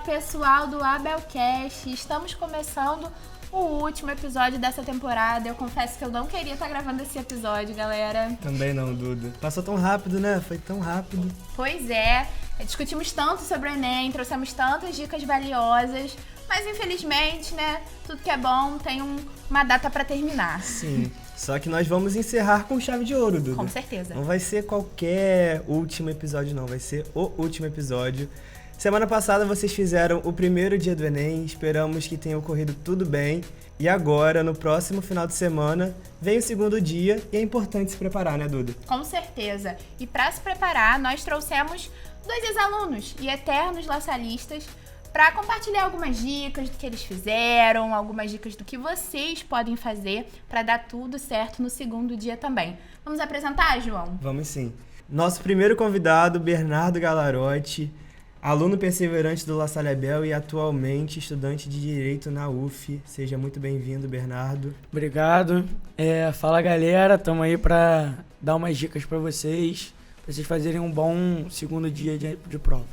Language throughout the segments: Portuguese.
pessoal do Abelcast. Estamos começando o último episódio dessa temporada. Eu confesso que eu não queria estar gravando esse episódio, galera. Também não, Duda. Passou tão rápido, né? Foi tão rápido. Pois é. Discutimos tanto sobre o Enem, trouxemos tantas dicas valiosas, mas infelizmente, né, tudo que é bom tem uma data pra terminar. Sim, só que nós vamos encerrar com chave de ouro, Duda. Com certeza. Não vai ser qualquer último episódio, não. Vai ser o último episódio. Semana passada vocês fizeram o primeiro dia do Enem, esperamos que tenha ocorrido tudo bem. E agora, no próximo final de semana, vem o segundo dia e é importante se preparar, né, Duda? Com certeza. E para se preparar, nós trouxemos 2 ex-alunos e eternos laçalistas para compartilhar algumas dicas do que eles fizeram, algumas dicas do que vocês podem fazer para dar tudo certo no segundo dia também. Vamos apresentar, João? Vamos sim. Nosso primeiro convidado, Bernardo Galarotti, aluno perseverante do La Salle Abel e atualmente estudante de Direito na UF. Seja muito bem-vindo, Bernardo. Obrigado. Fala, galera. Estamos aí para dar umas dicas para vocês fazerem um bom segundo dia de prova.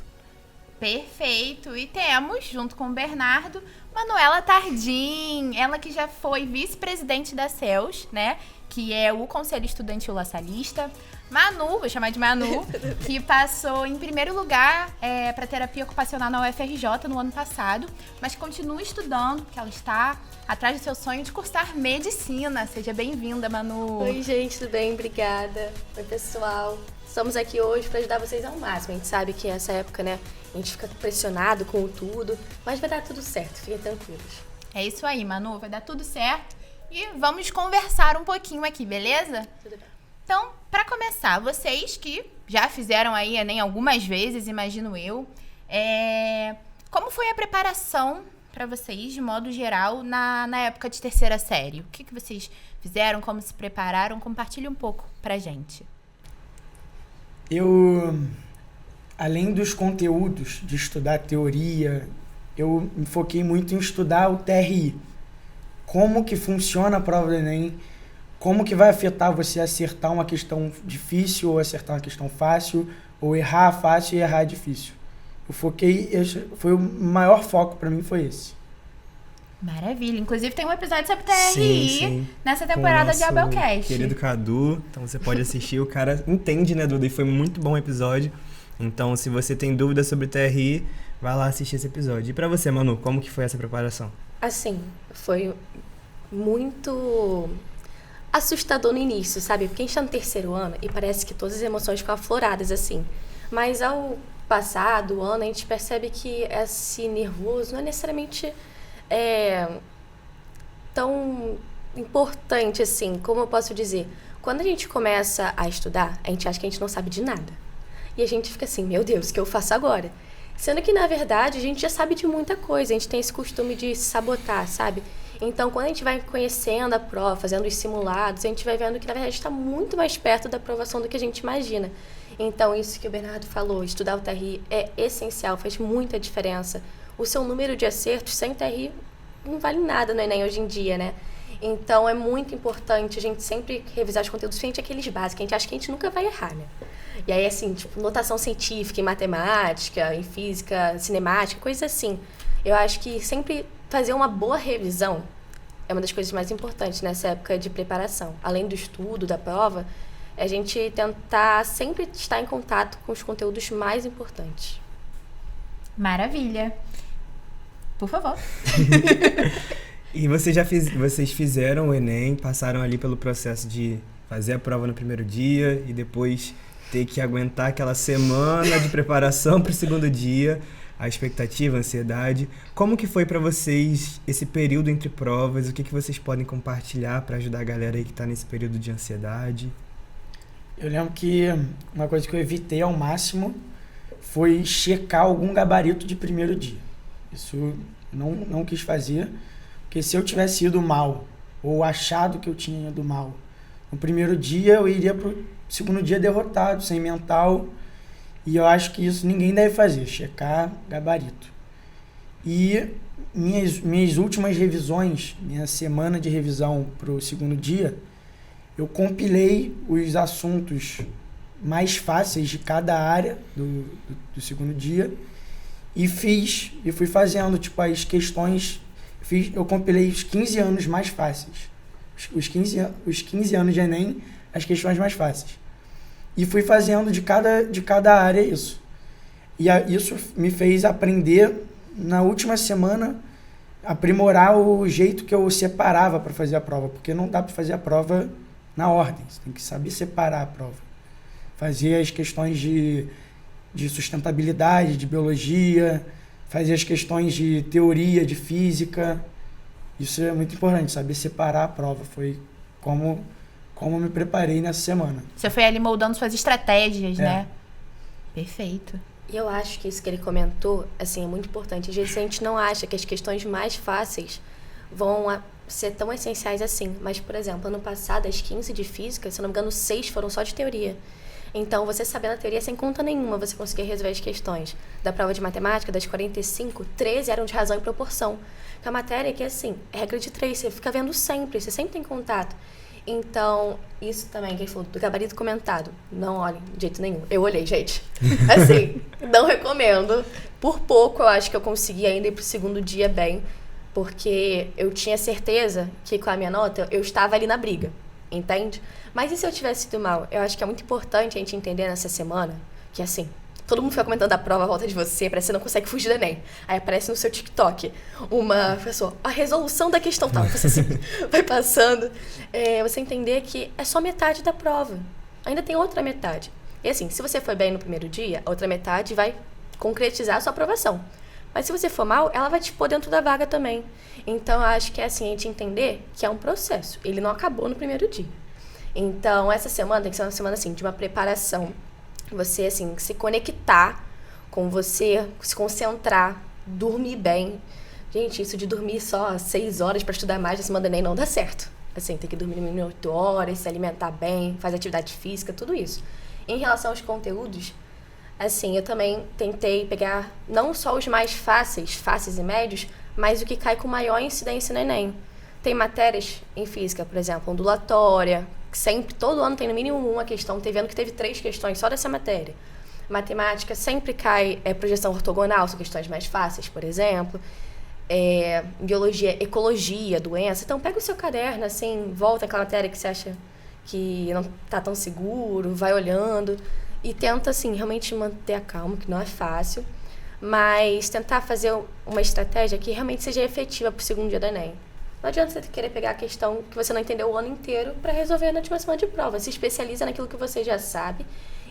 Perfeito. E temos, junto com o Bernardo, Manuela Tardim, ela que já foi vice-presidente da CELS, né? Que é o Conselho Estudantil Laçalista. Manu, vou chamar de Manu, que passou em primeiro lugar para terapia ocupacional na UFRJ no ano passado, mas continua estudando, porque ela está atrás do seu sonho de cursar medicina. Seja bem-vinda, Manu. Oi, gente, tudo bem? Obrigada. Oi, pessoal. Estamos aqui hoje para ajudar vocês ao máximo. A gente sabe que essa época, né, a gente fica pressionado com tudo, mas vai dar tudo certo, fiquem tranquilos. É isso aí, Manu, vai dar tudo certo e vamos conversar um pouquinho aqui, beleza? Tudo bem. Então, para começar, vocês que já fizeram aí Enem algumas vezes, imagino eu, como foi a preparação para vocês, de modo geral, na época de terceira série? O que vocês fizeram, como se prepararam? Compartilhe um pouco pra gente. Eu, além dos conteúdos de estudar teoria, eu me foquei muito em estudar o TRI. Como que funciona a prova do Enem, como que vai afetar você acertar uma questão difícil ou acertar uma questão fácil, ou errar fácil e errar difícil. Foi o maior foco para mim, foi esse. Maravilha. Inclusive tem um episódio sobre TRI sim. Nessa temporada de Abelcast. Querido Cadu, então você pode assistir, o cara entende, né, Duda? E foi muito bom o episódio. Então, se você tem dúvidas sobre TRI, vai lá assistir esse episódio. E pra você, Manu, como que foi essa preparação? Assim, foi muito assustador no início, sabe? Porque a gente tá no terceiro ano e parece que todas as emoções ficam afloradas, assim. Mas ao passar do ano, a gente percebe que esse nervoso não é necessariamente tão importante, assim. Como eu posso dizer? Quando a gente começa a estudar, a gente acha que a gente não sabe de nada. E a gente fica assim, meu Deus, o que eu faço agora? Sendo que, na verdade, a gente já sabe de muita coisa. A gente tem esse costume de se sabotar, sabe? Então, quando a gente vai conhecendo a prova, fazendo os simulados, a gente vai vendo que, na verdade, está muito mais perto da aprovação do que a gente imagina. Então, isso que o Bernardo falou, estudar o TRI é essencial, faz muita diferença. O seu número de acertos sem TRI não vale nada no Enem hoje em dia, né? Então, é muito importante a gente sempre revisar os conteúdos frente àqueles básicos. A gente acha que a gente nunca vai errar, né? E aí, assim, tipo, notação científica em matemática, em física, cinemática, coisas assim. Eu acho que sempre fazer uma boa revisão é uma das coisas mais importantes nessa época de preparação. Além do estudo, da prova, é a gente tentar sempre estar em contato com os conteúdos mais importantes. Maravilha. Por favor. E vocês fizeram o Enem, passaram ali pelo processo de fazer a prova no primeiro dia e depois ter que aguentar aquela semana de preparação para o segundo dia, a expectativa, a ansiedade. Como que foi para vocês esse período entre provas? O que vocês podem compartilhar para ajudar a galera aí que está nesse período de ansiedade? Eu lembro que uma coisa que eu evitei ao máximo foi checar algum gabarito de primeiro dia. Isso eu não quis fazer, porque se eu tivesse ido mal, ou achado que eu tinha ido mal, no primeiro dia eu iria pro segundo dia derrotado, sem mental, e eu acho que isso ninguém deve fazer, checar gabarito. E minhas últimas revisões, minha semana de revisão pro segundo dia, eu compilei os assuntos mais fáceis de cada área do segundo dia e fui fazendo, tipo, as questões, eu compilei os 15 anos mais fáceis. Os 15 anos de Enem, as questões mais fáceis. E fui fazendo de cada área isso. E isso me fez aprender, na última semana, aprimorar o jeito que eu separava para fazer a prova, porque não dá para fazer a prova na ordem, você tem que saber separar a prova. Fazer as questões de sustentabilidade, de biologia, fazer as questões de teoria, de física. Isso é muito importante, saber separar a prova. Foi como me preparei nessa semana. Você foi ali moldando suas estratégias, né? Perfeito. E eu acho que isso que ele comentou, assim, é muito importante. Às vezes a gente não acha que as questões mais fáceis vão ser tão essenciais assim. Mas, por exemplo, ano passado, as 15 de física, se eu não me engano, 6 foram só de teoria. Então, você sabendo a teoria sem conta nenhuma, você conseguia resolver as questões. Da prova de matemática, das 45, 13 eram de razão e proporção. Que é a matéria que, assim, é regra de 3, você fica vendo sempre, você sempre tem contato. Então, isso também, que ele falou, do gabarito comentado. Não olhem de jeito nenhum. Eu olhei, gente. Assim, não recomendo. Por pouco, eu acho que eu consegui ainda ir pro segundo dia bem, porque eu tinha certeza que com a minha nota, eu estava ali na briga, entende? Mas e se eu tivesse ido mal? Eu acho que é muito importante a gente entender nessa semana que, assim, todo mundo fica comentando a prova à volta de você, parece que você não consegue fugir do Enem. Aí aparece no seu TikTok uma pessoa, a resolução da questão tal. Você assim, vai passando. Você entender que é só metade da prova. Ainda tem outra metade. E assim, se você foi bem no primeiro dia, a outra metade vai concretizar a sua aprovação. Mas se você for mal, ela vai te pôr dentro da vaga também. Então, eu acho que é assim, a gente entender que é um processo. Ele não acabou no primeiro dia. Então, essa semana tem que ser uma semana, assim, de uma preparação. Você, assim, se conectar com você, se concentrar, dormir bem. Gente, isso de dormir só 6 horas para estudar mais na semana do Enem não dá certo. Assim, tem que dormir no mínimo 8 horas, se alimentar bem, fazer atividade física, tudo isso. Em relação aos conteúdos, assim, eu também tentei pegar não só os mais fáceis e médios, mas o que cai com maior incidência no Enem. Tem matérias em física, por exemplo, ondulatória, que sempre, todo ano tem no mínimo uma questão. Teve ano que teve 3 questões só dessa matéria. Matemática sempre cai projeção ortogonal, são questões mais fáceis, por exemplo. Biologia, ecologia, doença. Então, pega o seu caderno, assim, volta àquela matéria que você acha que não está tão seguro, vai olhando e tenta, assim, realmente manter a calma, que não é fácil, mas tentar fazer uma estratégia que realmente seja efetiva para o segundo dia do Enem. Não adianta você querer pegar a questão que você não entendeu o ano inteiro para resolver na última semana de prova. Se especializa naquilo que você já sabe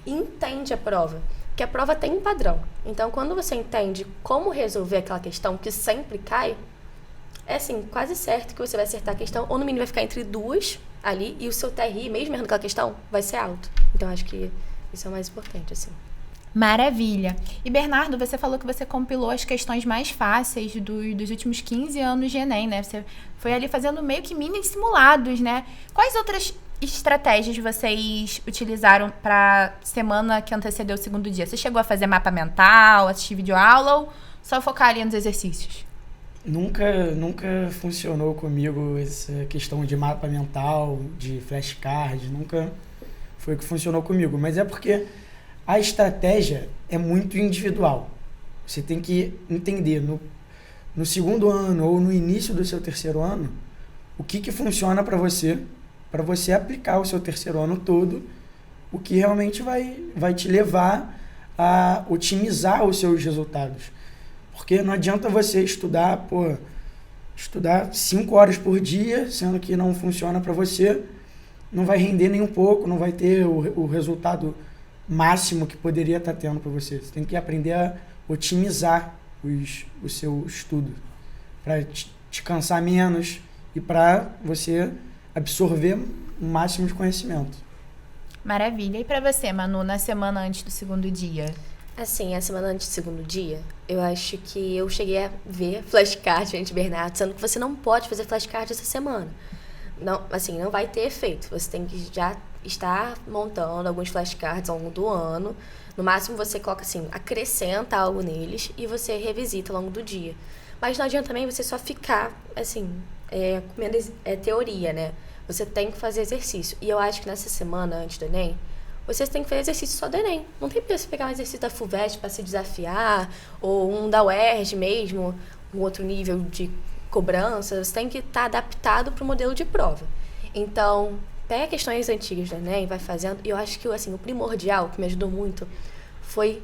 e entende a prova. Porque a prova tem um padrão. Então, quando você entende como resolver aquela questão que sempre cai, é assim, quase certo que você vai acertar a questão, ou no mínimo vai ficar entre duas ali, e o seu TRI, mesmo errando aquela questão, vai ser alto. Então, acho que isso é o mais importante, assim. Maravilha. E Bernardo, você falou que você compilou as questões mais fáceis dos últimos 15 anos de Enem, né? Você foi ali fazendo meio que mini simulados, né? Quais outras estratégias vocês utilizaram para semana que antecedeu o segundo dia? Você chegou a fazer mapa mental, assistir videoaula ou só focar ali nos exercícios? Nunca funcionou comigo essa questão de mapa mental, de flashcard, nunca foi o que funcionou comigo. Mas é porque a estratégia é muito individual. Você tem que entender no segundo ano ou no início do seu terceiro ano o que funciona para você aplicar o seu terceiro ano todo, o que realmente vai te levar a otimizar os seus resultados. Porque não adianta você estudar 5 horas por dia, sendo que não funciona para você, não vai render nem um pouco, não vai ter o resultado máximo que poderia estar tendo para você. Você tem que aprender a otimizar o seu estudo para te cansar menos e para você absorver o máximo de conhecimento. Maravilha. E para você, Manu, na semana antes do segundo dia? Assim, a semana antes do segundo dia, eu acho que eu cheguei a ver flashcard, gente, Bernardo, sendo que você não pode fazer flashcard essa semana. Não, assim, não vai ter efeito. Você tem que já estar montando alguns flashcards ao longo do ano. No máximo, você coloca assim, acrescenta algo neles e você revisita ao longo do dia. Mas não adianta também você só ficar, assim, comendo teoria, né? Você tem que fazer exercício. E eu acho que nessa semana, antes do Enem, Você tem que fazer exercício só do Enem. Não tem pra você pegar um exercício da FUVEST para se desafiar, ou um da UERJ mesmo, um outro nível de cobrança. Você tem que estar adaptado para o modelo de prova. Então, pega questões antigas do Enem, vai fazendo. E eu acho que assim, o primordial, que me ajudou muito, foi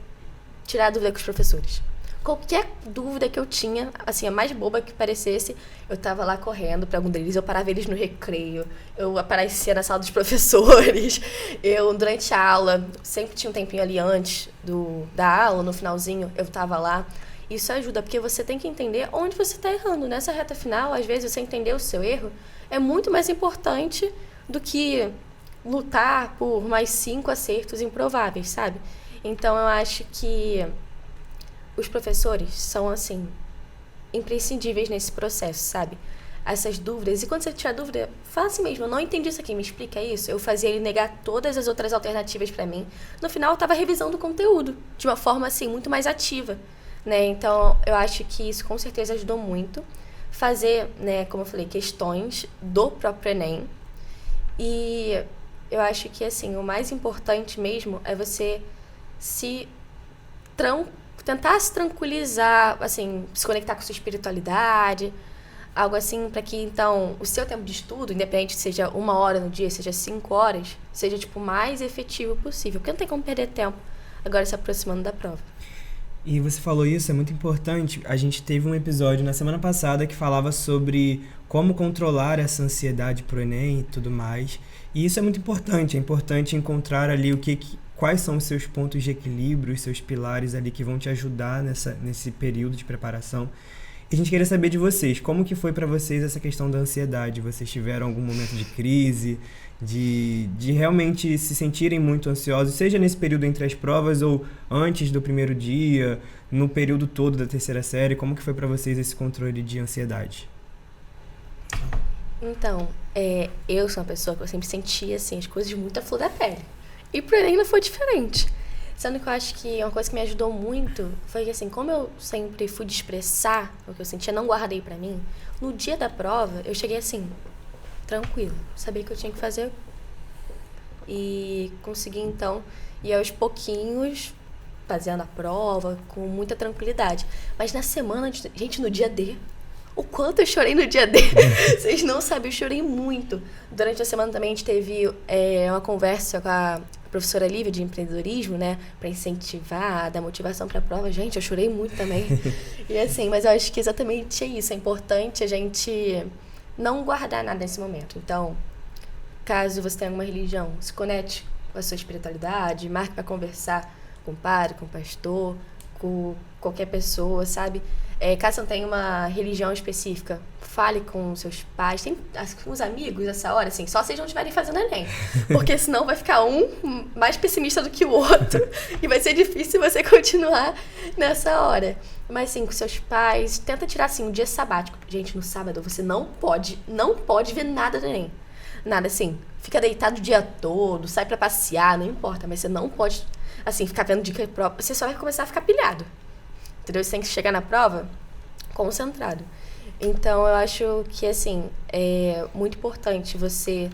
tirar a dúvida com os professores. Qualquer dúvida que eu tinha, assim, a mais boba que parecesse, eu tava lá correndo para algum deles, eu parava eles no recreio, eu aparecia na sala dos professores, eu, durante a aula, sempre tinha um tempinho ali antes da aula, no finalzinho, eu tava lá. Isso ajuda, porque você tem que entender onde você tá errando. Nessa reta final, às vezes, você entender o seu erro é muito mais importante do que lutar por mais 5 acertos improváveis, sabe? Então, eu acho que os professores são, assim, imprescindíveis nesse processo, sabe? Essas dúvidas. E quando você tiver dúvida, fala assim mesmo, eu não entendi isso aqui, me explica isso. Eu fazia ele negar todas as outras alternativas pra mim. No final, eu tava revisando o conteúdo de uma forma, assim, muito mais ativa, né? Então, eu acho que isso, com certeza, ajudou muito. Fazer, né, como eu falei, questões do próprio Enem. E eu acho que, assim, o mais importante mesmo é você tentar se tranquilizar, assim, se conectar com sua espiritualidade, algo assim, para que, então, o seu tempo de estudo, independente se seja 1 hora no dia, seja 5 horas, seja, tipo, o mais efetivo possível. Porque não tem como perder tempo agora se aproximando da prova. E você falou isso, é muito importante. A gente teve um episódio na semana passada que falava sobre como controlar essa ansiedade pro Enem e tudo mais. E isso é muito importante. É importante encontrar ali quais são os seus pontos de equilíbrio, os seus pilares ali que vão te ajudar nesse período de preparação. E a gente queria saber de vocês, como que foi para vocês essa questão da ansiedade? Vocês tiveram algum momento de crise, de realmente se sentirem muito ansiosos, seja nesse período entre as provas ou antes do primeiro dia, no período todo da terceira série? Como que foi para vocês esse controle de ansiedade? Então, eu sou uma pessoa que eu sempre sentia, assim, as coisas muito à flor da pele. E pro Enem não foi diferente. Sendo que eu acho que uma coisa que me ajudou muito foi que, assim, como eu sempre fui de expressar o que eu sentia, não guardei pra mim, no dia da prova, eu cheguei, assim, tranquilo. Sabia o que eu tinha que fazer. E consegui, então, ir aos pouquinhos fazendo a prova com muita tranquilidade. Mas na semana, gente, no dia D, o quanto eu chorei no dia D. Vocês não sabem, eu chorei muito. Durante a semana também a gente teve uma conversa com a professora Lívia de empreendedorismo, né? Pra incentivar, dar motivação pra prova. Gente, eu chorei muito também. E assim, mas eu acho que exatamente é isso. É importante a gente não guardar nada nesse momento. Então, caso você tenha alguma religião, se conecte com a sua espiritualidade, marque pra conversar com o padre, com o pastor, com qualquer pessoa, sabe? Caso você não tenha uma religião específica, fale com seus pais, com os amigos nessa hora, assim, só se eles não estiverem fazendo Enem. Porque senão vai ficar um mais pessimista do que o outro e vai ser difícil você continuar nessa hora. Mas, assim, com seus pais, tenta tirar, assim, um dia sabático. Gente, no sábado você não pode ver nada do Enem. Nada, assim, fica deitado o dia todo, sai pra passear, não importa, mas você não pode, assim, ficar vendo dica de prova. Você só vai começar a ficar pilhado. Entendeu? Você tem que chegar na prova concentrado. Então, eu acho que, assim, é muito importante você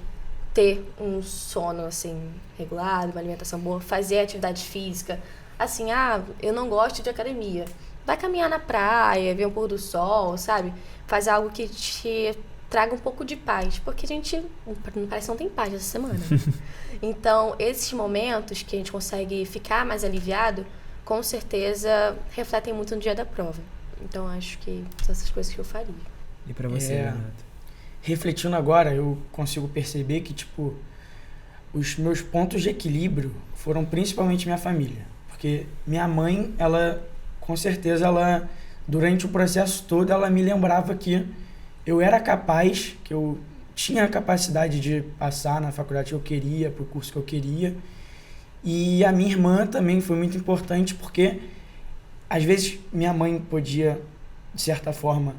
ter um sono, assim, regulado, uma alimentação boa, fazer atividade física. Assim, eu não gosto de academia. Vai caminhar na praia, ver um pôr do sol, sabe? Faz algo que te traga um pouco de paz. Porque a gente, parece que não tem paz essa semana. Então, esses momentos que a gente consegue ficar mais aliviado, com certeza refletem muito no dia da prova. Então, acho que são essas coisas que eu faria. E pra você, Renato? Refletindo agora, eu consigo perceber que, tipo, os meus pontos de equilíbrio foram principalmente minha família. Porque minha mãe, com certeza, durante o processo todo, ela me lembrava que eu era capaz, que eu tinha a capacidade de passar na faculdade que eu queria, pro curso que eu queria. E a minha irmã também foi muito importante, porque às vezes minha mãe podia, de certa forma,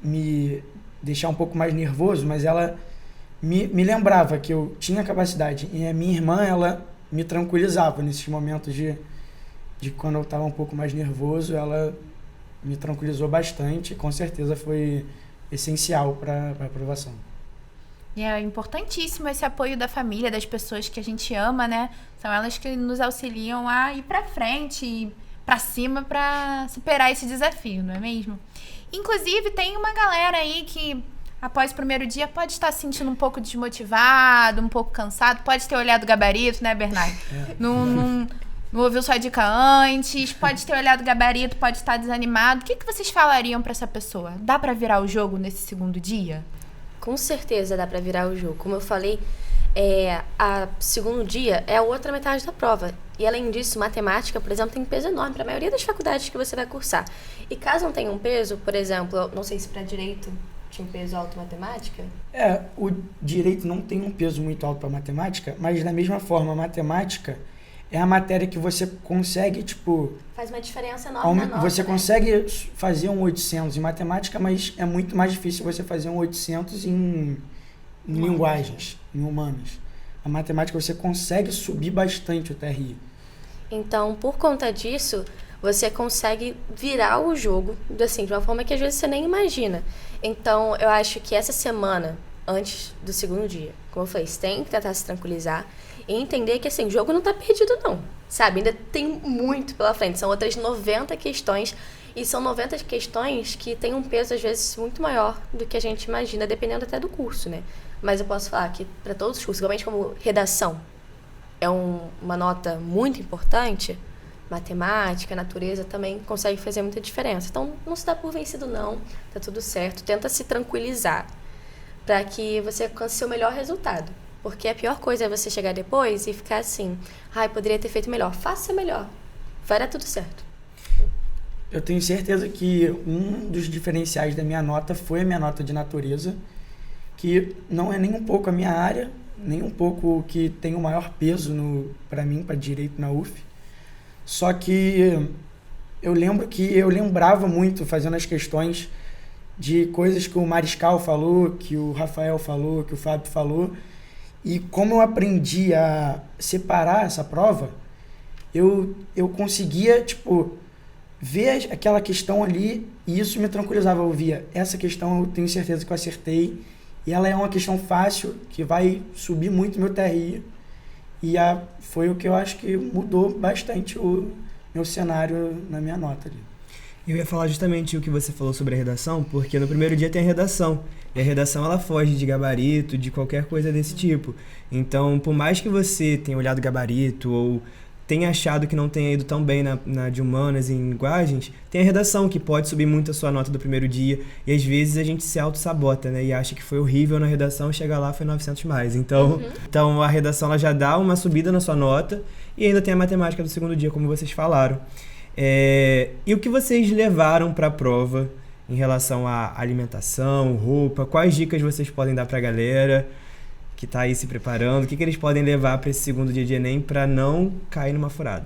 me deixar um pouco mais nervoso, mas ela me lembrava que eu tinha capacidade. E a minha irmã, ela me tranquilizava nesses momentos de quando eu estava um pouco mais nervoso, ela me tranquilizou bastante e com certeza foi essencial para a aprovação. E é importantíssimo esse apoio da família, das pessoas que a gente ama, né? São elas que nos auxiliam a ir pra frente e pra cima pra superar esse desafio, não é mesmo? Inclusive, tem uma galera aí que, após o primeiro dia, pode estar se sentindo um pouco desmotivado, um pouco cansado, pode ter olhado o gabarito, né, Bernardo? Não ouviu sua dica antes, pode ter olhado o gabarito, pode estar desanimado. O que vocês falariam pra essa pessoa? Dá pra virar o jogo nesse segundo dia? Com certeza dá pra virar o jogo. Como eu falei, a segundo dia é a outra metade da prova. E além disso, matemática, por exemplo, tem um peso enorme para a maioria das faculdades que você vai cursar. E caso não tenha um peso, por exemplo, eu não sei se para direito tinha um peso alto matemática. O direito não tem um peso muito alto para matemática, mas da mesma forma, a matemática é a matéria que você consegue, tipo... Faz uma diferença enorme na nota, você consegue fazer um 800 em matemática, mas é muito mais difícil você fazer um 800 em linguagens, em humanas. A matemática você consegue subir bastante o TRI. Então, por conta disso, você consegue virar o jogo, assim, de uma forma que às vezes você nem imagina. Então, eu acho que essa semana, antes do segundo dia, como eu falei, você tem que tentar se tranquilizar e entender que, assim, o jogo não tá perdido, não. Sabe? Ainda tem muito pela frente. São outras 90 questões. E são 90 questões que têm um peso, às vezes, muito maior do que a gente imagina, dependendo até do curso, né? Mas eu posso falar que, para todos os cursos, igualmente como redação, é uma nota muito importante, matemática, natureza também consegue fazer muita diferença. Então, não se dá por vencido, não. Tá tudo certo. Tenta se tranquilizar para que você alcance seu melhor resultado. Porque a pior coisa é você chegar depois e ficar assim, poderia ter feito melhor. Faça melhor. Vai dar tudo certo. Eu tenho certeza que um dos diferenciais da minha nota foi a minha nota de natureza, que não é nem um pouco a minha área, nem um pouco o que tem o maior peso para mim, para direito na UF. Só que eu lembro que eu lembrava muito, fazendo as questões, de coisas que o Mariscal falou, que o Rafael falou, que o Fábio falou. E como eu aprendi a separar essa prova, eu conseguia, ver aquela questão ali e isso me tranquilizava. Eu via, essa questão eu tenho certeza que eu acertei e ela é uma questão fácil, que vai subir muito meu TRI. E foi o que eu acho que mudou bastante o meu cenário na minha nota ali. Eu ia falar justamente o que você falou sobre a redação, porque no primeiro dia tem a redação. E a redação, ela foge de gabarito, de qualquer coisa desse tipo. Então, por mais que você tenha olhado gabarito ou tenha achado que não tenha ido tão bem na de humanas e em linguagens, tem a redação, que pode subir muito a sua nota do primeiro dia. E às vezes a gente se auto-sabota, né? E acha que foi horrível na redação, chega lá foi 900 mais. Então a redação ela já dá uma subida na sua nota. E ainda tem a matemática do segundo dia, como vocês falaram. E o que vocês levaram para a prova em relação à alimentação, roupa? Quais dicas vocês podem dar para a galera que está aí se preparando? O que eles podem levar para esse segundo dia de Enem para não cair numa furada?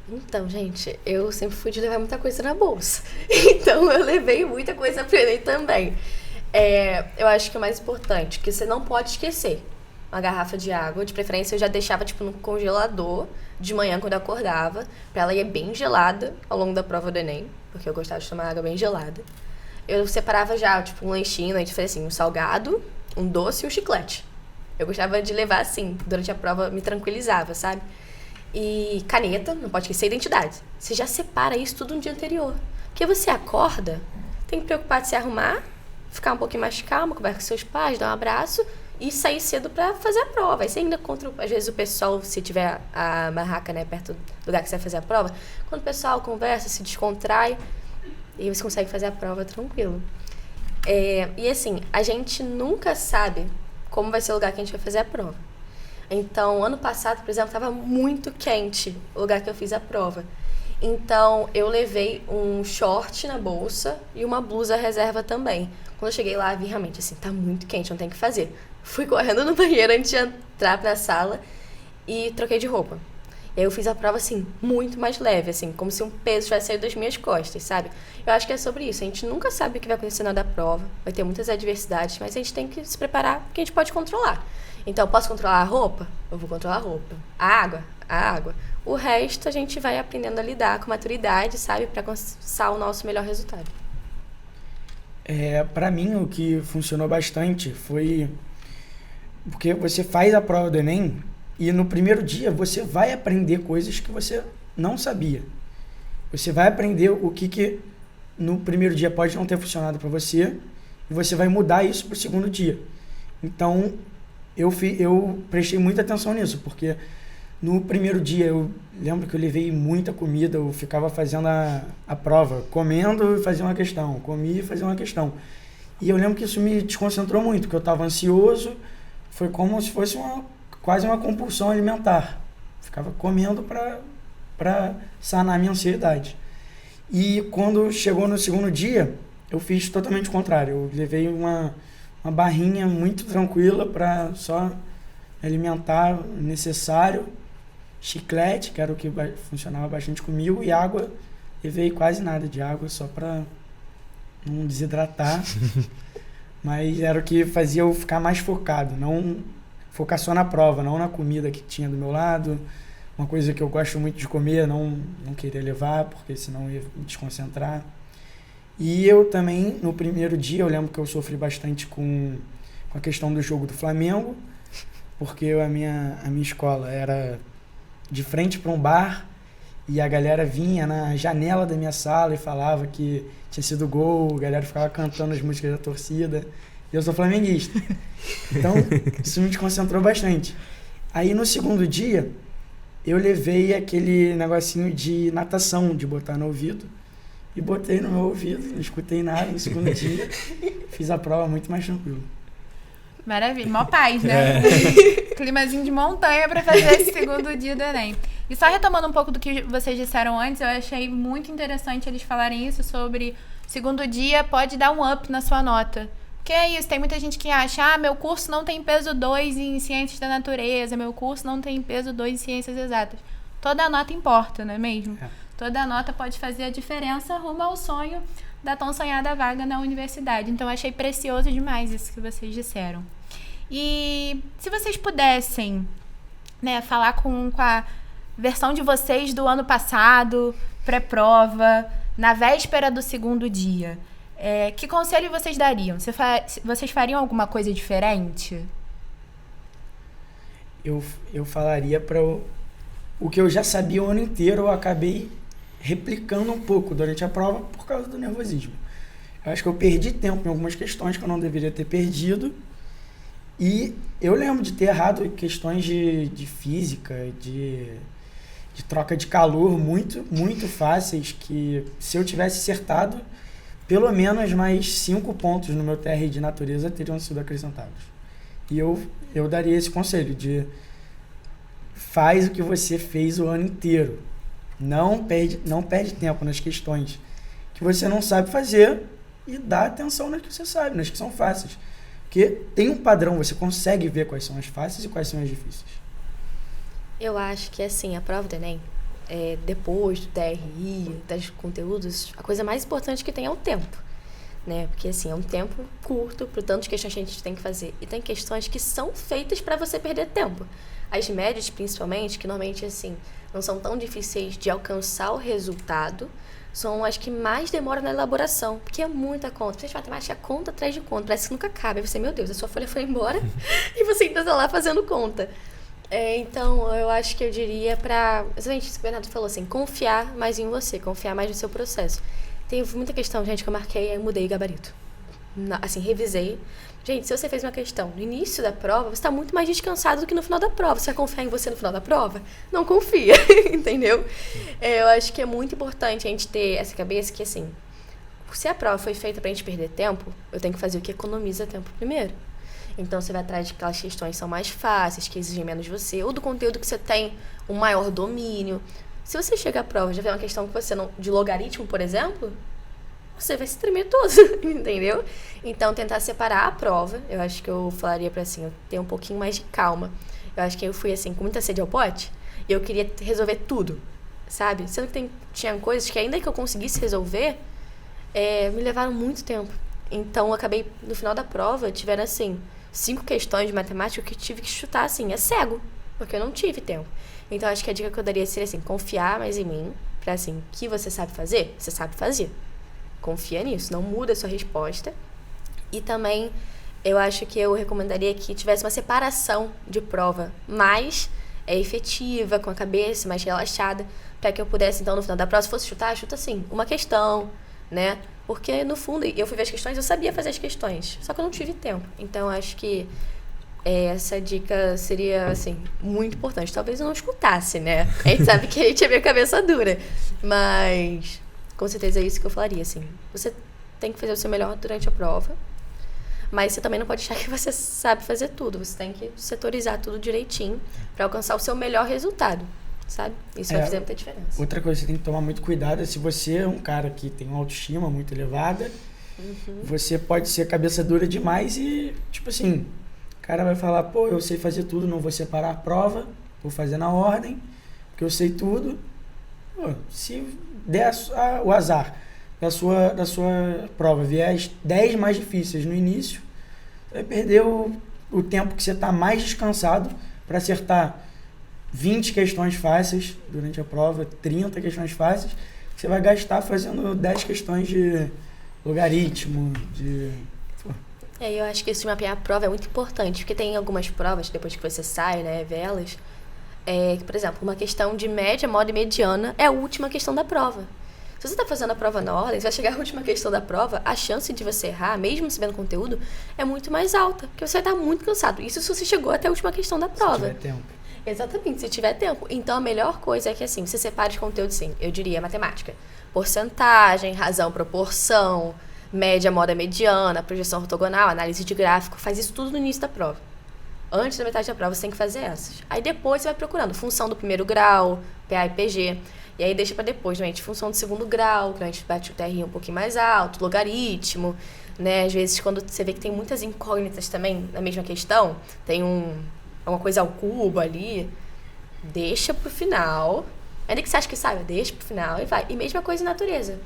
Então, gente, eu sempre fui de levar muita coisa na bolsa. Então, eu levei muita coisa para o Enem também. Eu acho que o mais importante, que você não pode esquecer, uma garrafa de água. De preferência, eu já deixava, no congelador de manhã, quando eu acordava, para ela ir bem gelada ao longo da prova do Enem, porque eu gostava de tomar água bem gelada. Eu separava já, um lanchinho, a gente fazia assim, um salgado, um doce e um chiclete. Eu gostava de levar assim, durante a prova me tranquilizava, sabe? E caneta, não pode esquecer a identidade. Você já separa isso tudo no dia anterior. Porque você acorda, tem que preocupar de se arrumar, ficar um pouquinho mais calma, conversar com seus pais, dar um abraço e sair cedo pra fazer a prova. Aí você ainda encontra, às vezes, o pessoal, se tiver a barraca, né, perto do lugar que você vai fazer a prova, quando o pessoal conversa, se descontrai, e você consegue fazer a prova tranquilo. E assim, a gente nunca sabe como vai ser o lugar que a gente vai fazer a prova. Então, ano passado, por exemplo, estava muito quente o lugar que eu fiz a prova. Então, eu levei um short na bolsa e uma blusa reserva também. Quando eu cheguei lá, vi realmente assim, tá muito quente, não tem o que fazer. Fui correndo no banheiro antes de entrar na sala e troquei de roupa. E aí eu fiz a prova, assim, muito mais leve, assim, como se um peso tivesse saído das minhas costas, sabe? Eu acho que é sobre isso. A gente nunca sabe o que vai acontecer na hora da prova. Vai ter muitas adversidades, mas a gente tem que se preparar porque a gente pode controlar. Então, eu posso controlar a roupa? Eu vou controlar a roupa. A água? A água. O resto a gente vai aprendendo a lidar com maturidade, sabe? Para alcançar o nosso melhor resultado. Para mim, o que funcionou bastante foi Porque você faz a prova do Enem e no primeiro dia você vai aprender coisas que você não sabia. Você vai aprender o que no primeiro dia pode não ter funcionado para você e você vai mudar isso para o segundo dia. Então, eu prestei muita atenção nisso, porque no primeiro dia eu lembro que eu levei muita comida, eu ficava fazendo a prova, comendo e fazia uma questão, comia e fazia uma questão. E eu lembro que isso me desconcentrou muito, porque eu estava ansioso, foi como se fosse quase uma compulsão alimentar. Ficava comendo para sanar minha ansiedade. E quando chegou no segundo dia, eu fiz totalmente o contrário. Eu levei uma barrinha muito tranquila para só me alimentar o necessário, chiclete, que era o que funcionava bastante comigo, e água. Levei quase nada de água, só para não desidratar. Mas era o que fazia eu ficar mais focado, não focar só na prova, não na comida que tinha do meu lado. Uma coisa que eu gosto muito de comer, não queria levar, porque senão eu ia me desconcentrar. E eu também, no primeiro dia, eu lembro que eu sofri bastante com a questão do jogo do Flamengo, porque a minha escola era de frente para um bar e a galera vinha na janela da minha sala e falava que tinha sido gol, a galera ficava cantando as músicas da torcida. E eu sou flamenguista. Então, isso me desconcentrou bastante. Aí, no segundo dia, eu levei aquele negocinho de natação, de botar no ouvido. E botei no meu ouvido, não escutei nada no segundo dia. Fiz a prova muito mais tranquilo. Maravilha, mó paz, né? Climazinho de montanha pra fazer esse segundo dia do Enem. E só retomando um pouco do que vocês disseram antes, eu achei muito interessante eles falarem isso sobre segundo dia pode dar um up na sua nota. Porque é isso, tem muita gente que acha, meu curso não tem peso 2 em ciências da natureza, meu curso não tem peso 2 em ciências exatas. Toda nota importa, não é mesmo? Toda nota pode fazer a diferença rumo ao sonho da tão sonhada vaga na universidade. Então, eu achei precioso demais isso que vocês disseram. E se vocês pudessem, né, falar com a versão de vocês do ano passado, pré-prova, na véspera do segundo dia, que conselho vocês dariam? Vocês fariam alguma coisa diferente? Eu falaria para o que eu já sabia o ano inteiro, eu acabei replicando um pouco durante a prova por causa do nervosismo. Eu acho que eu perdi tempo em algumas questões que eu não deveria ter perdido. E eu lembro de ter errado questões de física, de troca de calor muito, muito fáceis, que se eu tivesse acertado, pelo menos mais 5 pontos no meu TR de natureza teriam sido acrescentados. E eu daria esse conselho de faz o que você fez o ano inteiro. Não perde tempo nas questões que você não sabe fazer e dá atenção nas que você sabe, nas que são fáceis. Porque tem um padrão, você consegue ver quais são as fáceis e quais são as difíceis. Eu acho que, assim, a prova do Enem, depois do TRI, dos conteúdos, a coisa mais importante que tem é o tempo, né? Porque, assim, é um tempo curto para o tanto de questões que a gente tem que fazer. E tem questões que são feitas para você perder tempo. As médias, principalmente, que normalmente, assim, não são tão difíceis de alcançar o resultado, são as que mais demoram na elaboração, porque é muita conta. Você faz matemática, conta atrás de conta, parece que nunca acaba. E você, meu Deus, a sua folha foi embora e você ainda está lá fazendo conta. Então, eu acho que eu diria para... Exatamente isso que o Bernardo falou, assim, confiar mais em você, confiar mais no seu processo. Tem muita questão, gente, que eu marquei e mudei o gabarito. Assim, revisei. Gente, se você fez uma questão no início da prova, você está muito mais descansado do que no final da prova. Você vai confiar em você no final da prova? Não confia, entendeu? Eu acho que é muito importante a gente ter essa cabeça que, assim, se a prova foi feita pra gente perder tempo, eu tenho que fazer o que economiza tempo primeiro. Então, você vai atrás de aquelas questões que são mais fáceis, que exigem menos de você, ou do conteúdo que você tem um maior domínio. Se você chega à prova e já vê uma questão que você não... de logaritmo, por exemplo... você vai se tremer todo, entendeu? Então, tentar separar a prova, eu acho que eu falaria pra, assim, eu ter um pouquinho mais de calma. Eu acho que eu fui, assim, com muita sede ao pote, e eu queria resolver tudo, sabe? Sendo que tinha coisas que, ainda que eu conseguisse resolver, me levaram muito tempo. Então, eu acabei, no final da prova, tiveram, assim, 5 questões de matemática que eu tive que chutar, assim, cego, porque eu não tive tempo. Então, acho que a dica que eu daria seria, assim, confiar mais em mim, pra, assim, o que você sabe fazer, você sabe fazer. Confia nisso, não muda a sua resposta. E também eu acho que eu recomendaria que tivesse uma separação de prova mais efetiva, com a cabeça mais relaxada, para que eu pudesse, então, no final da prova, se fosse chutar, chuta assim, uma questão, né? Porque, no fundo, eu fui ver as questões, eu sabia fazer as questões, só que eu não tive tempo. Então, acho que essa dica seria, assim, muito importante. Talvez eu não escutasse, né? A gente sabe que a gente é meio cabeça dura, mas com certeza é isso que eu falaria, assim. Você tem que fazer o seu melhor durante a prova, mas você também não pode achar que você sabe fazer tudo. Você tem que setorizar tudo direitinho para alcançar o seu melhor resultado, sabe? Isso vai fazer muita diferença. Outra coisa que você tem que tomar muito cuidado é se você é um cara que tem uma autoestima muito elevada, você pode ser cabeça dura demais e, tipo assim, o cara vai falar, pô, eu sei fazer tudo, não vou separar a prova, vou fazer na ordem, porque eu sei tudo. Pô, se der o azar da sua prova vier as 10 mais difíceis no início, você vai perder o tempo que você está mais descansado para acertar 20 questões fáceis durante a prova, 30 questões fáceis, que você vai gastar fazendo 10 questões de logaritmo, Eu acho que isso de mapear a prova é muito importante, porque tem algumas provas, depois que você sai, né, vê elas, por exemplo, uma questão de média, moda e mediana é a última questão da prova. Se você está fazendo a prova na ordem, você vai chegar à última questão da prova, a chance de você errar, mesmo sabendo conteúdo, é muito mais alta, porque você vai estar muito cansado. Isso se você chegou até a última questão da prova. Se tiver tempo. Exatamente, se tiver tempo. Então, a melhor coisa é que, assim, você separe os conteúdos, sim, eu diria matemática. Porcentagem, razão, proporção, média, moda, mediana, projeção ortogonal, análise de gráfico. Faz isso tudo no início da prova. Antes da metade da prova, você tem que fazer essas. Aí depois você vai procurando função do primeiro grau, PA e PG. E aí deixa para depois, normalmente, função do segundo grau, que a gente bate o TRI um pouquinho mais alto, logaritmo, né? Às vezes, quando você vê que tem muitas incógnitas também na mesma questão, tem uma coisa ao cubo ali, deixa pro final. Ainda que você acha que sabe, deixa pro final e vai. E mesma coisa em natureza.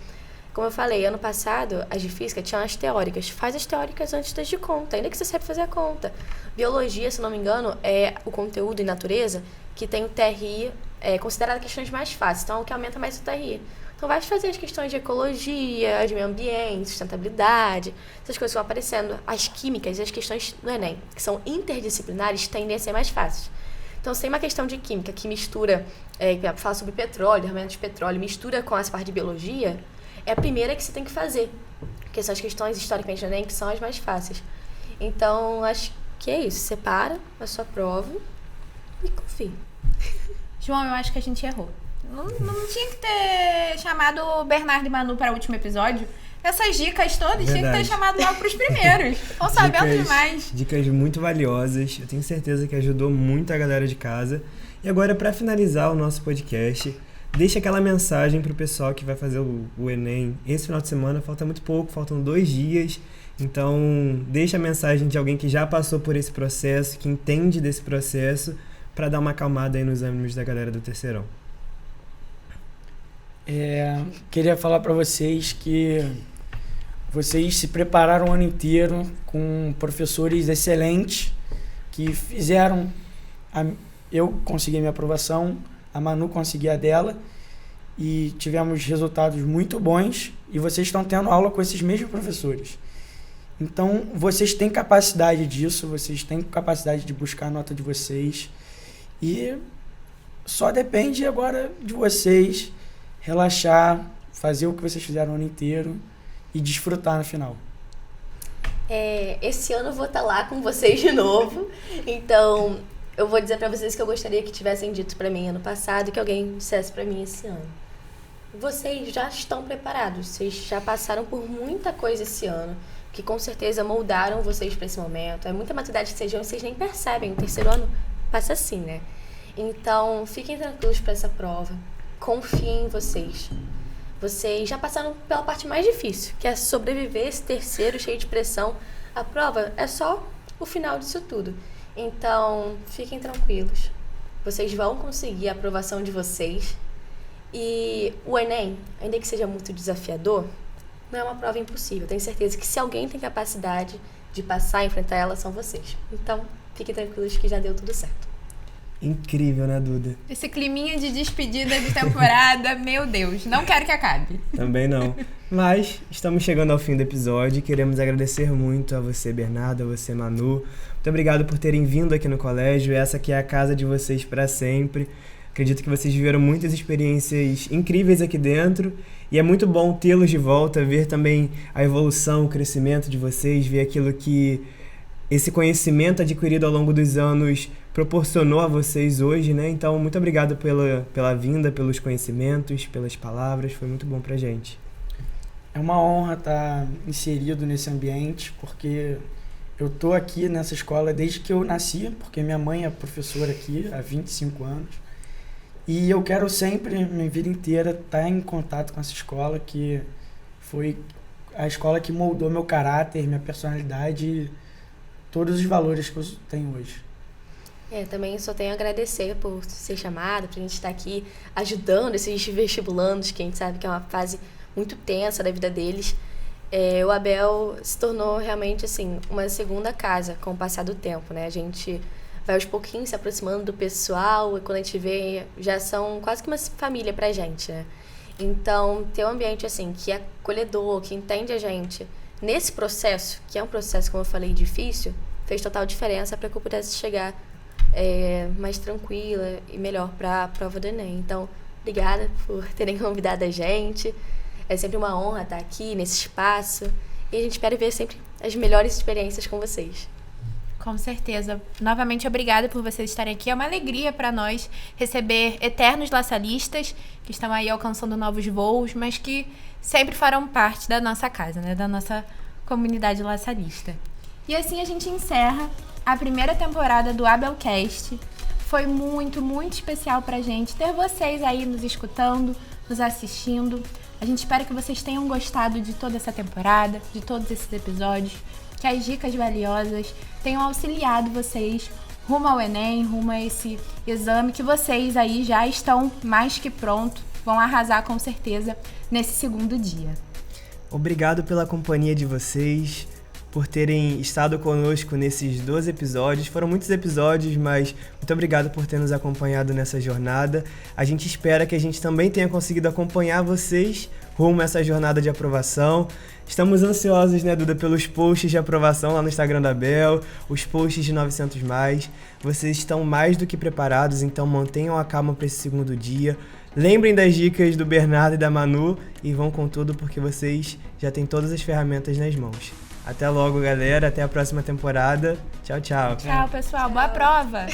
Como eu falei, ano passado, as de física tinham as teóricas. Faz as teóricas antes das de conta, ainda que você saiba fazer a conta. Biologia, se não me engano, é o conteúdo em natureza que tem o TRI considerado questões mais fáceis, então é o que aumenta mais o TRI. Então vai fazer as questões de ecologia, de meio ambiente, sustentabilidade, essas coisas vão aparecendo. As químicas e as questões do Enem, que são interdisciplinares, tendem a ser mais fáceis. Então, se tem uma questão de química que mistura, fala sobre petróleo, derramamento de petróleo, mistura com essa parte de biologia, é a primeira que você tem que fazer, porque são as questões historicamente do Enem que são as mais fáceis. Então, acho que é isso. Separa a sua prova e confia. João, eu acho que a gente errou. Não tinha que ter chamado o Bernardo e Manu para o último episódio. Essas dicas todas tinha que ter chamado logo para os primeiros. Estão sabendo demais. Dicas muito valiosas. Eu tenho certeza que ajudou muito a galera de casa. E agora, para finalizar o nosso podcast, deixa aquela mensagem para o pessoal que vai fazer o Enem esse final de semana. Falta muito pouco, faltam 2 dias. Então, deixa a mensagem de alguém que já passou por esse processo, que entende desse processo, para dar uma acalmada aí nos ânimos da galera do terceirão. Queria falar para vocês que vocês se prepararam o ano inteiro com professores excelentes que fizeram... Eu consegui a minha aprovação, a Manu conseguiu a dela e tivemos resultados muito bons e vocês estão tendo aula com esses mesmos professores. Então, vocês têm capacidade disso, vocês têm capacidade de buscar a nota de vocês e só depende agora de vocês relaxar, fazer o que vocês fizeram o ano inteiro e desfrutar no final. Esse ano eu vou estar lá com vocês de novo, então eu vou dizer para vocês que eu gostaria que tivessem dito para mim ano passado e que alguém dissesse para mim esse ano. Vocês já estão preparados, vocês já passaram por muita coisa esse ano, que com certeza moldaram vocês para esse momento. É muita maturidade que vocês nem percebem, o terceiro ano passa assim, né? Então, fiquem tranquilos para essa prova, confiem em vocês. Vocês já passaram pela parte mais difícil, que é sobreviver esse terceiro cheio de pressão. A prova é só o final disso tudo. Então, fiquem tranquilos. Vocês vão conseguir a aprovação de vocês. E o Enem, ainda que seja muito desafiador, não é uma prova impossível. Tenho certeza que se alguém tem capacidade de passar e enfrentar ela, são vocês. Então, fiquem tranquilos que já deu tudo certo. Incrível, né, Duda? Esse climinha de despedida de temporada, meu Deus, não quero que acabe. Também não. Mas estamos chegando ao fim do episódio e queremos agradecer muito a você, Bernardo, a você, Manu. Muito obrigado por terem vindo aqui no colégio. Essa aqui é a casa de vocês para sempre. Acredito que vocês viveram muitas experiências incríveis aqui dentro e é muito bom tê-los de volta, ver também a evolução, o crescimento de vocês, ver aquilo que esse conhecimento adquirido ao longo dos anos proporcionou a vocês hoje, né? Então, muito obrigado pela vinda, pelos conhecimentos, pelas palavras, foi muito bom pra gente. É uma honra estar inserido nesse ambiente, porque eu tô aqui nessa escola desde que eu nasci, porque minha mãe é professora aqui há 25 anos. E eu quero sempre, minha vida inteira, estar em contato com essa escola, que foi a escola que moldou meu caráter, minha personalidade e todos os valores que eu tenho hoje. Também só tenho a agradecer por ser chamado, por a gente estar aqui ajudando esses vestibulandos, que a gente sabe que é uma fase muito tensa da vida deles. O Abel se tornou realmente assim uma segunda casa com o passar do tempo, né? A gente vai aos pouquinhos se aproximando do pessoal e quando a gente vê, já são quase que uma família pra gente, né? Então, ter um ambiente assim, que é acolhedor, que entende a gente nesse processo, que é um processo, como eu falei, difícil, fez total diferença para que eu pudesse chegar mais tranquila e melhor para a prova do Enem. Então, obrigada por terem convidado a gente. É sempre uma honra estar aqui nesse espaço e a gente espera ver sempre as melhores experiências com vocês. Com certeza. Novamente, obrigada por vocês estarem aqui. É uma alegria para nós receber eternos laçalistas que estão aí alcançando novos voos, mas que sempre farão parte da nossa casa, né? Da nossa comunidade laçalista. E assim a gente encerra a primeira temporada do Abelcast. Foi muito, muito especial pra gente ter vocês aí nos escutando, nos assistindo. A gente espera que vocês tenham gostado de toda essa temporada, de todos esses episódios, que as dicas valiosas tenham auxiliado vocês rumo ao Enem, rumo a esse exame que vocês aí já estão mais que prontos, vão arrasar com certeza nesse segundo dia. Obrigado pela companhia de vocês, por terem estado conosco nesses 12 episódios. Foram muitos episódios, mas muito obrigado por ter nos acompanhado nessa jornada. A gente espera que a gente também tenha conseguido acompanhar vocês rumo a essa jornada de aprovação. Estamos ansiosos, né, Duda, pelos posts de aprovação lá no Instagram da Bel, os posts de 900+. Vocês estão mais do que preparados, então mantenham a calma para esse segundo dia. Lembrem das dicas do Bernardo e da Manu e vão com tudo porque vocês já têm todas as ferramentas nas mãos. Até logo, galera. Até a próxima temporada. Tchau, tchau. Tchau, pessoal. Boa prova.